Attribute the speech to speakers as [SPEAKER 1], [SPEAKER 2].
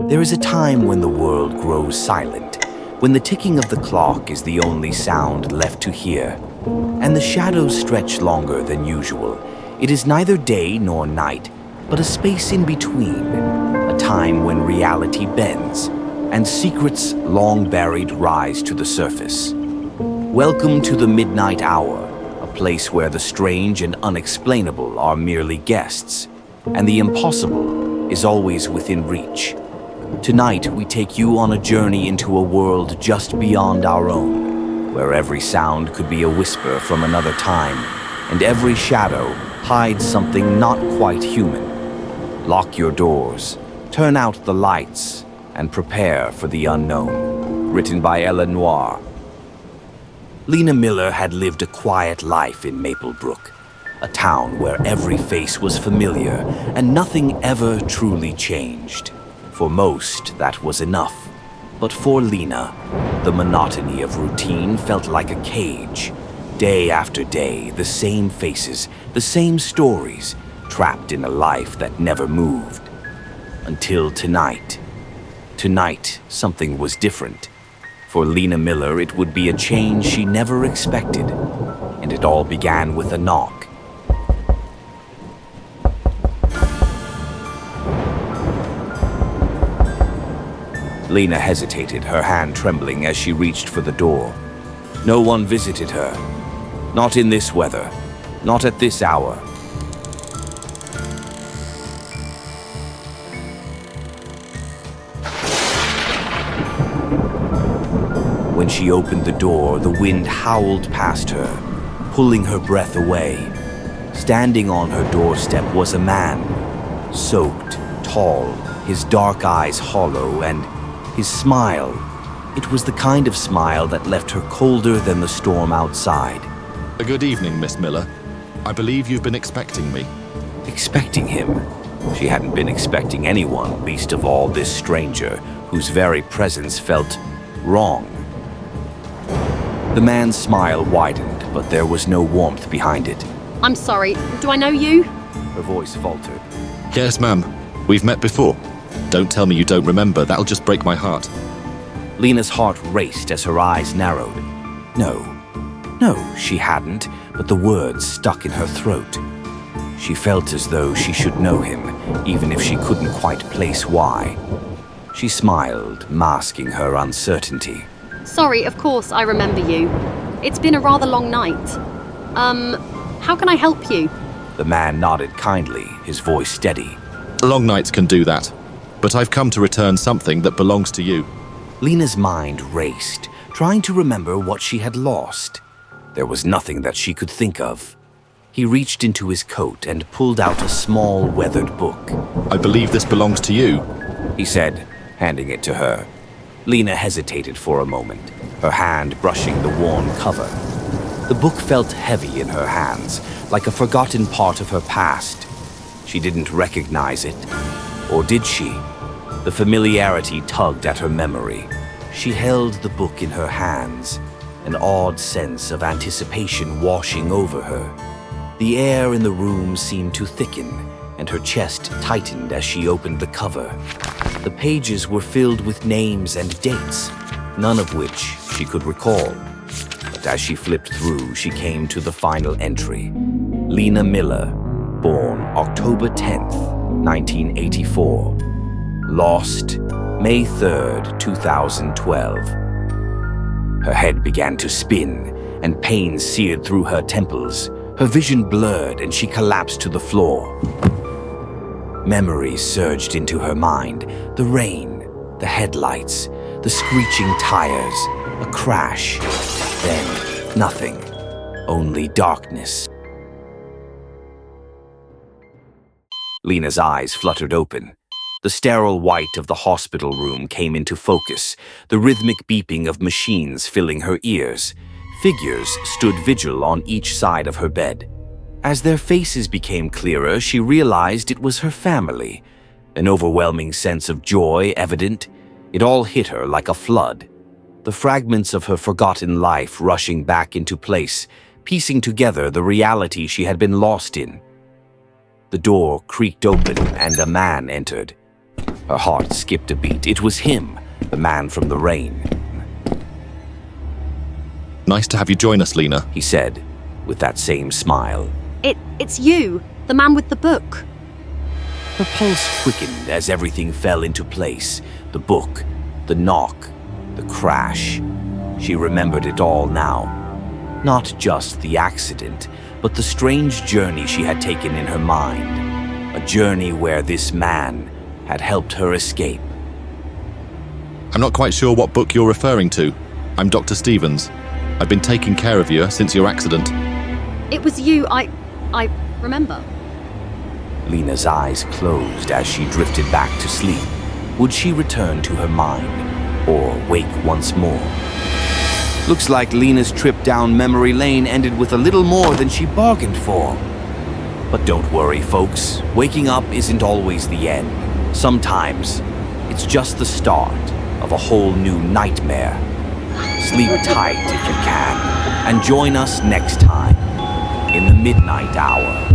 [SPEAKER 1] There is a time when the world grows silent, when the ticking of the clock is the only sound left to hear, and the shadows stretch longer than usual. It is neither day nor night, but a space in between, a time when reality bends, and secrets long buried rise to the surface. Welcome to the Midnight Hour, a place where the strange and unexplainable are merely guests, and the impossible is always within reach. Tonight, we take you on a journey into a world just beyond our own, where every sound could be a whisper from another time, and every shadow hides something not quite human. Lock your doors, turn out the lights, and prepare for the unknown. Written by Ella Noire. Lena Miller had lived a quiet life in Maplebrook, a town where every face was familiar and nothing ever truly changed. For most, that was enough. But for Lena, the monotony of routine felt like a cage. Day after day, the same faces, the same stories, trapped in a life that never moved. Until tonight. Tonight, something was different. For Lena Miller, it would be a change she never expected. And it all began with a knock. Lena hesitated, her hand trembling as she reached for the door. No one visited her. Not in this weather. Not at this hour. When she opened the door, the wind howled past her, pulling her breath away. Standing on her doorstep was a man, soaked, tall, his dark eyes hollow, and his smile. It was the kind of smile that left her colder than the storm outside.
[SPEAKER 2] Good evening, Miss Miller. I believe you've been expecting me.
[SPEAKER 1] Expecting him? She hadn't been expecting anyone, least of all this stranger, whose very presence felt wrong. The man's smile widened, but there was no warmth behind it.
[SPEAKER 3] I'm sorry, do I know you?
[SPEAKER 1] Her voice faltered.
[SPEAKER 2] Yes, ma'am. We've met before. Don't tell me you don't remember. That'll just break my heart.
[SPEAKER 1] Lena's heart raced as her eyes narrowed. No, she hadn't, but the words stuck in her throat. She felt as though she should know him, even if she couldn't quite place why. She smiled, masking her uncertainty.
[SPEAKER 3] Sorry, of course I remember you. It's been a rather long night. How can I help you?
[SPEAKER 1] The man nodded kindly, his voice steady.
[SPEAKER 2] Long nights can do that. But I've come to return something that belongs to you.
[SPEAKER 1] Lena's mind raced, trying to remember what she had lost. There was nothing that she could think of. He reached into his coat and pulled out a small, weathered book.
[SPEAKER 2] I believe this belongs to you,
[SPEAKER 1] he said, handing it to her. Lena hesitated for a moment, her hand brushing the worn cover. The book felt heavy in her hands, like a forgotten part of her past. She didn't recognize it. Or did she? The familiarity tugged at her memory. She held the book in her hands, an odd sense of anticipation washing over her. The air in the room seemed to thicken, and her chest tightened as she opened the cover. The pages were filled with names and dates, none of which she could recall. But as she flipped through, she came to the final entry. Lena Miller, born October 10th, 1984. Lost May 3rd, 2012. Her head began to spin, and pain seared through her temples. Her vision blurred, and she collapsed to the floor. Memories surged into her mind. The rain, the headlights, the screeching tires, a crash. Then, nothing. Only darkness. Lena's eyes fluttered open. The sterile white of the hospital room came into focus, the rhythmic beeping of machines filling her ears. Figures stood vigil on each side of her bed. As their faces became clearer, she realized it was her family. An overwhelming sense of joy evident. It all hit her like a flood. The fragments of her forgotten life rushing back into place, piecing together the reality she had been lost in. The door creaked open and a man entered. Her heart skipped a beat. It was him, the man from the rain.
[SPEAKER 2] Nice to have you join us, Lena.
[SPEAKER 1] He said, with that same smile.
[SPEAKER 3] It's you, the man with the book.
[SPEAKER 1] Her pulse quickened as everything fell into place. The book, the knock, the crash. She remembered it all now. Not just the accident, but the strange journey she had taken in her mind. A journey where this man had helped her escape.
[SPEAKER 2] I'm not quite sure what book you're referring to. I'm Dr. Stevens. I've been taking care of you since your accident.
[SPEAKER 3] It was you, I remember.
[SPEAKER 1] Lena's eyes closed as she drifted back to sleep. Would she return to her mind, or wake once more? Looks like Lena's trip down memory lane ended with a little more than she bargained for. But don't worry, folks. Waking up isn't always the end. Sometimes, it's just the start of a whole new nightmare. Sleep tight if you can, and join us next time in the Midnight Hour.